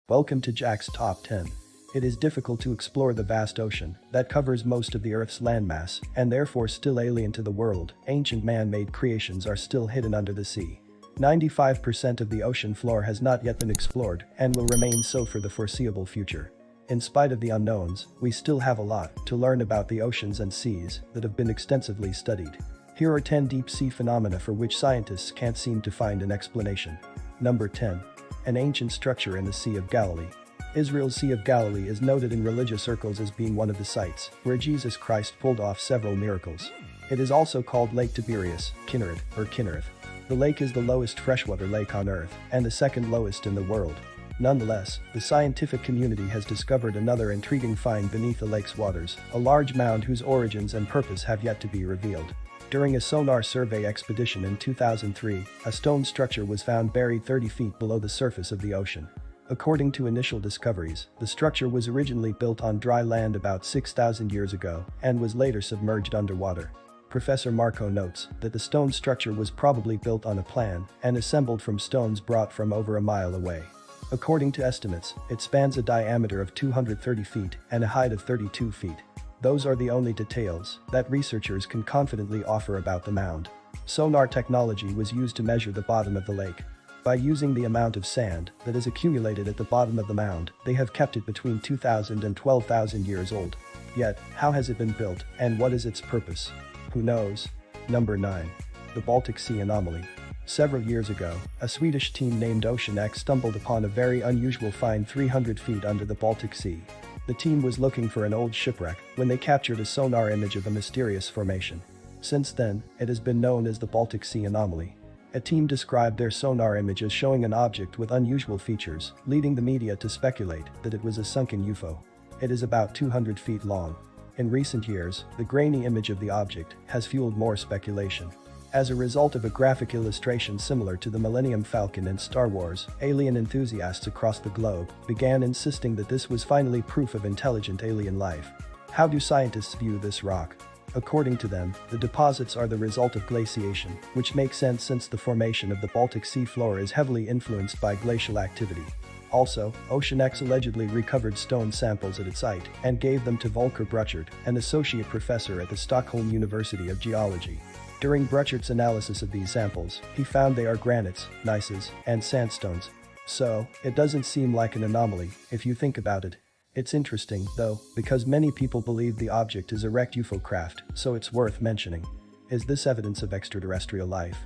Welcome to Jack's Top 10. It is difficult to explore the vast ocean that covers most of the Earth's landmass and therefore still alien to the world. Ancient man-made creations are still hidden under the sea. 95% of the ocean floor has not yet been explored and will remain so for the foreseeable future. In spite of the unknowns, we still have a lot to learn about the oceans and seas that have been extensively studied. Here are 10 deep sea phenomena for which scientists can't seem to find an explanation. Number 10. An ancient structure in the Sea of Galilee. Israel's Sea of Galilee is noted in religious circles as being one of the sites where Jesus Christ pulled off several miracles. It is also called Lake Tiberias, Kinneret, or Kinnereth. The lake is the lowest freshwater lake on Earth and the second lowest in the world. Nonetheless, the scientific community has discovered another intriguing find beneath the lake's waters, a large mound whose origins and purpose have yet to be revealed. During a sonar survey expedition in 2003, a stone structure was found buried 30 feet below the surface of the ocean. According to initial discoveries, the structure was originally built on dry land about 6,000 years ago and was later submerged underwater. Professor Marco notes that the stone structure was probably built on a plan and assembled from stones brought from over a mile away. According to estimates, it spans a diameter of 230 feet and a height of 32 feet. Those are the only details that researchers can confidently offer about the mound. Sonar technology was used to measure the bottom of the lake. By using the amount of sand that is accumulated at the bottom of the mound, they have kept it between 2,000 and 12,000 years old. Yet, how has it been built and what is its purpose? Who knows? Number 9. The Baltic Sea Anomaly. Several years ago, a Swedish team named Ocean X stumbled upon a very unusual find 300 feet under the Baltic Sea. The team was looking for an old shipwreck when they captured a sonar image of a mysterious formation. Since then, it has been known as the Baltic Sea Anomaly. A team described their sonar image as showing an object with unusual features, leading the media to speculate that it was a sunken UFO. It is about 200 feet long. In recent years, the grainy image of the object has fueled more speculation. As a result of a graphic illustration similar to the Millennium Falcon in Star Wars, alien enthusiasts across the globe began insisting that this was finally proof of intelligent alien life. How do scientists view this rock? According to them, the deposits are the result of glaciation, which makes sense since the formation of the Baltic Sea floor is heavily influenced by glacial activity. Also, Ocean X allegedly recovered stone samples at its site and gave them to Volker Bruchert, an associate professor at the Stockholm University of Geology. During Bruchert's analysis of these samples, he found they are granites, gneisses, and sandstones. So, it doesn't seem like an anomaly, if you think about it. It's interesting, though, because many people believe the object is a wrecked UFO craft, so it's worth mentioning. Is this evidence of extraterrestrial life?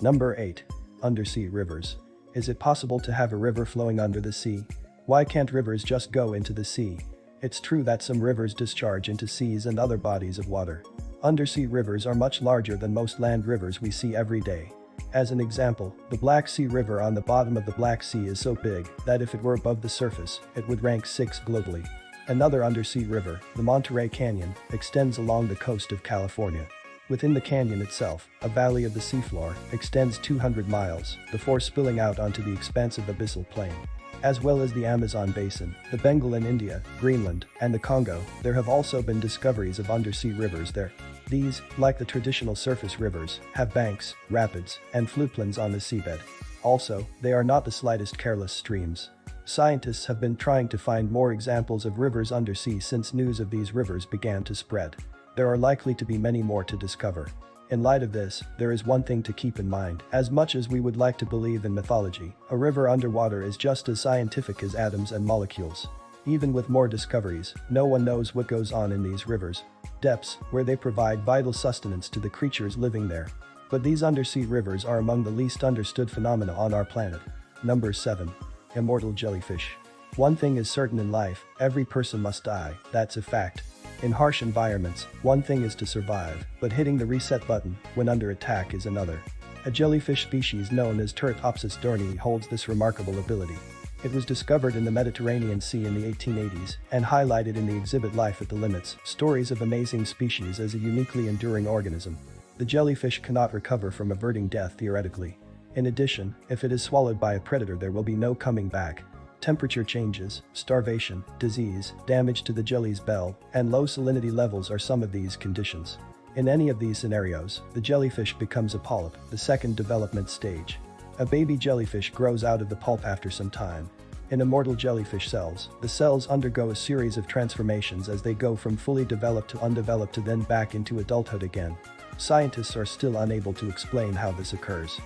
Number 8. Undersea rivers. Is it possible to have a river flowing under the sea? Why can't rivers just go into the sea? It's true that some rivers discharge into seas and other bodies of water. Undersea rivers are much larger than most land rivers we see every day. As an example, the Black Sea River on the bottom of the Black Sea is so big that if it were above the surface, it would rank 6th globally. Another undersea river, the Monterey Canyon, extends along the coast of California. Within the canyon itself, a valley of the seafloor extends 200 miles before spilling out onto the expansive abyssal plain. As well as the Amazon basin, the Bengal in India, Greenland, and the Congo, there have also been discoveries of undersea rivers there. These, like the traditional surface rivers, have banks, rapids, and floodplains on the seabed. Also, they are not the slightest careless streams. Scientists have been trying to find more examples of rivers undersea since news of these rivers began to spread. There are likely to be many more to discover. In light of this, there is one thing to keep in mind. As much as we would like to believe in mythology, a river underwater is just as scientific as atoms and molecules. Even with more discoveries, no one knows what goes on in these rivers. Depths, where they provide vital sustenance to the creatures living there. But these undersea rivers are among the least understood phenomena on our planet. Number 7. Immortal Jellyfish. One thing is certain in life, every person must die, that's a fact. In harsh environments, one thing is to survive, but hitting the reset button when under attack is another. A jellyfish species known as Turritopsis dohrnii holds this remarkable ability. It was discovered in the Mediterranean Sea in the 1880s and highlighted in the exhibit Life at the Limits, stories of amazing species as a uniquely enduring organism. The jellyfish cannot recover from averting death theoretically. In addition, if it is swallowed by a predator there will be no coming back. Temperature changes, starvation, disease, damage to the jelly's bell, and low salinity levels are some of these conditions. In any of these scenarios, the jellyfish becomes a polyp, the second development stage. A baby jellyfish grows out of the pulp after some time. In immortal jellyfish cells, the cells undergo a series of transformations as they go from fully developed to undeveloped to then back into adulthood again. Scientists are still unable to explain how this occurs.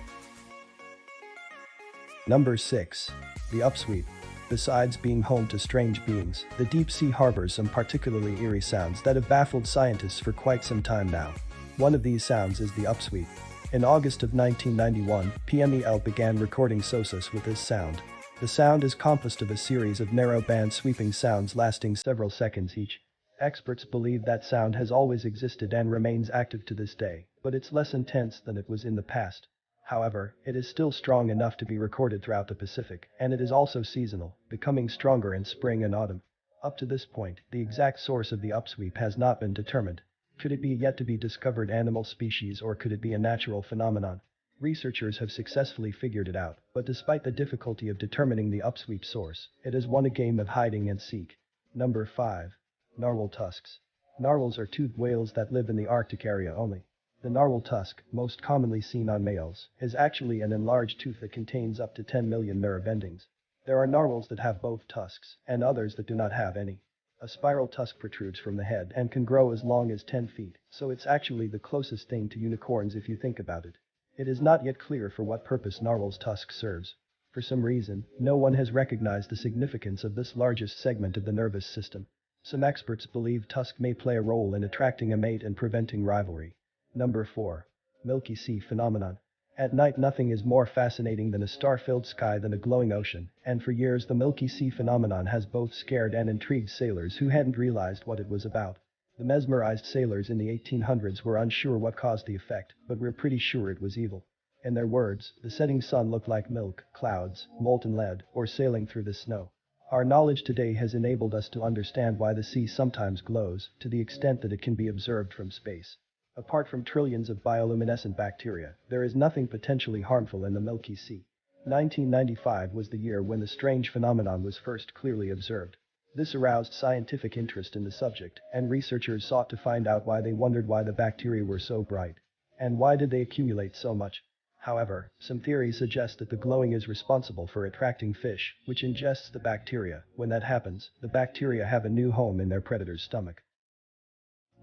Number 6. The Upsweep. Besides being home to strange beings, the deep sea harbors some particularly eerie sounds that have baffled scientists for quite some time now. One of these sounds is the upsweep. In August of 1991, PMEL began recording SOSUS with this sound. The sound is composed of a series of narrow-band sweeping sounds lasting several seconds each. Experts believe that sound has always existed and remains active to this day, but it's less intense than it was in the past. However, it is still strong enough to be recorded throughout the Pacific, and it is also seasonal, becoming stronger in spring and autumn. Up to this point, the exact source of the upsweep has not been determined. Could it be a yet-to-be-discovered animal species, or could it be a natural phenomenon? Researchers have successfully figured it out, but despite the difficulty of determining the upsweep source, it has won a game of hide and seek. Number 5. Narwhal tusks. Narwhals are toothed whales that live in the Arctic area only. The narwhal tusk, most commonly seen on males, is actually an enlarged tooth that contains up to 10 million nerve endings. There are narwhals that have both tusks, and others that do not have any. A spiral tusk protrudes from the head and can grow as long as 10 feet, so it's actually the closest thing to unicorns if you think about it. It is not yet clear for what purpose narwhal's tusk serves. For some reason, no one has recognized the significance of this largest segment of the nervous system. Some experts believe tusk may play a role in attracting a mate and preventing rivalry. Number 4. Milky Sea phenomenon. At night, nothing is more fascinating than a star-filled sky than a glowing ocean, and for years the Milky Sea phenomenon has both scared and intrigued sailors who hadn't realized what it was about. The mesmerized sailors in the 1800s were unsure what caused the effect, but were pretty sure it was evil. In their words, the setting sun looked like milk, clouds, molten lead, or sailing through the snow. Our knowledge today has enabled us to understand why the sea sometimes glows, to the extent that it can be observed from space. Apart from trillions of bioluminescent bacteria, there is nothing potentially harmful in the Milky Sea. 1995 was the year when the strange phenomenon was first clearly observed. This aroused scientific interest in the subject, and researchers sought to find out why. They wondered why the bacteria were so bright. And why did they accumulate so much? However, some theories suggest that the glowing is responsible for attracting fish, which ingests the bacteria. When that happens, the bacteria have a new home in their predator's stomach.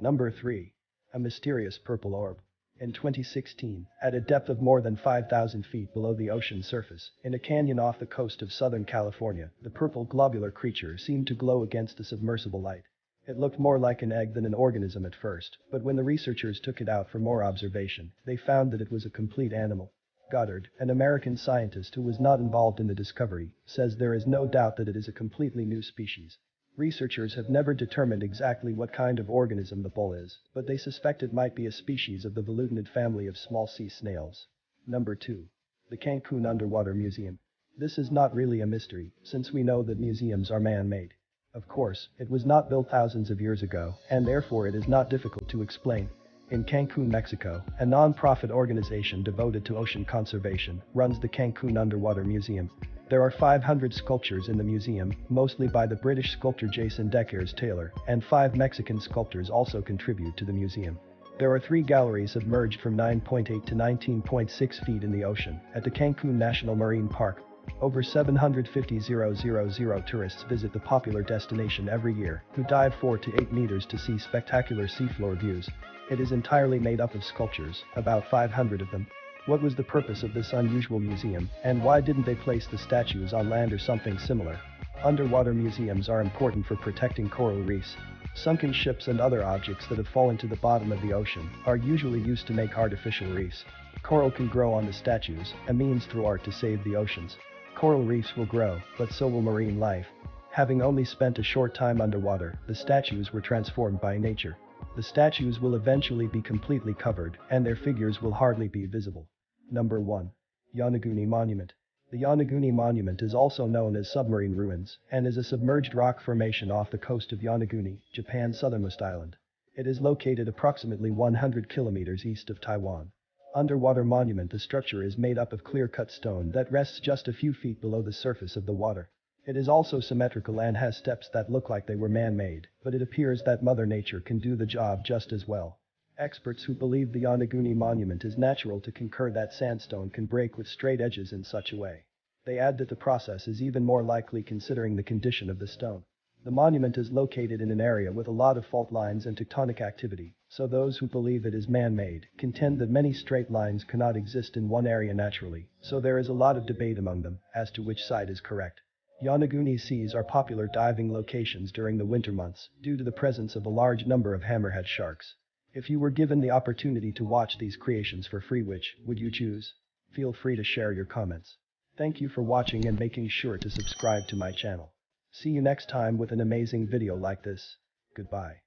Number 3. A mysterious purple orb. In 2016, at a depth of more than 5,000 feet below the ocean surface, in a canyon off the coast of Southern California, the purple globular creature seemed to glow against the submersible light. It looked more like an egg than an organism at first, but when the researchers took it out for more observation, they found that it was a complete animal. Goddard, an American scientist who was not involved in the discovery, says there is no doubt that it is a completely new species. Researchers have never determined exactly what kind of organism the bull is, but they suspect it might be a species of the velutinid family of small sea snails. Number 2. The Cancun Underwater Museum. This is not really a mystery, since we know that museums are man-made. Of course, it was not built thousands of years ago, and therefore it is not difficult to explain. In Cancun, Mexico, a non-profit organization devoted to ocean conservation runs the Cancun Underwater Museum. There are 500 sculptures in the museum, mostly by the British sculptor Jason Deckers Taylor, and 5 Mexican sculptors also contribute to the museum. There are 3 galleries submerged from 9.8 to 19.6 feet in the ocean at the Cancun National Marine Park. Over 750,000 tourists visit the popular destination every year, who dive 4 to 8 meters to see spectacular seafloor views. It is entirely made up of sculptures, about 500 of them. What was the purpose of this unusual museum, and why didn't they place the statues on land or something similar? Underwater museums are important for protecting coral reefs. Sunken ships and other objects that have fallen to the bottom of the ocean are usually used to make artificial reefs. Coral can grow on the statues, a means through art to save the oceans. Coral reefs will grow, but so will marine life. Having only spent a short time underwater, the statues were transformed by nature. The statues will eventually be completely covered, and their figures will hardly be visible. Number 1. Yanaguni Monument. The Yanaguni Monument is also known as submarine ruins, and is a submerged rock formation off the coast of Yanaguni, Japan's southernmost island. It is located approximately 100 kilometers east of Taiwan. Underwater monument. The structure is made up of clear-cut stone that rests just a few feet below the surface of the water. It is also symmetrical and has steps that look like they were man-made, but it appears that Mother Nature can do the job just as well. Experts who believe the Yanaguni Monument is natural to concur that sandstone can break with straight edges in such a way. They add that the process is even more likely considering the condition of the stone. The monument is located in an area with a lot of fault lines and tectonic activity, so those who believe it is man-made contend that many straight lines cannot exist in one area naturally, so there is a lot of debate among them as to which side is correct. Yanaguni seas are popular diving locations during the winter months due to the presence of a large number of hammerhead sharks. If you were given the opportunity to watch these creations for free, which would you choose? Feel free to share your comments. Thank you for watching and making sure to subscribe to my channel. See you next time with an amazing video like this. Goodbye.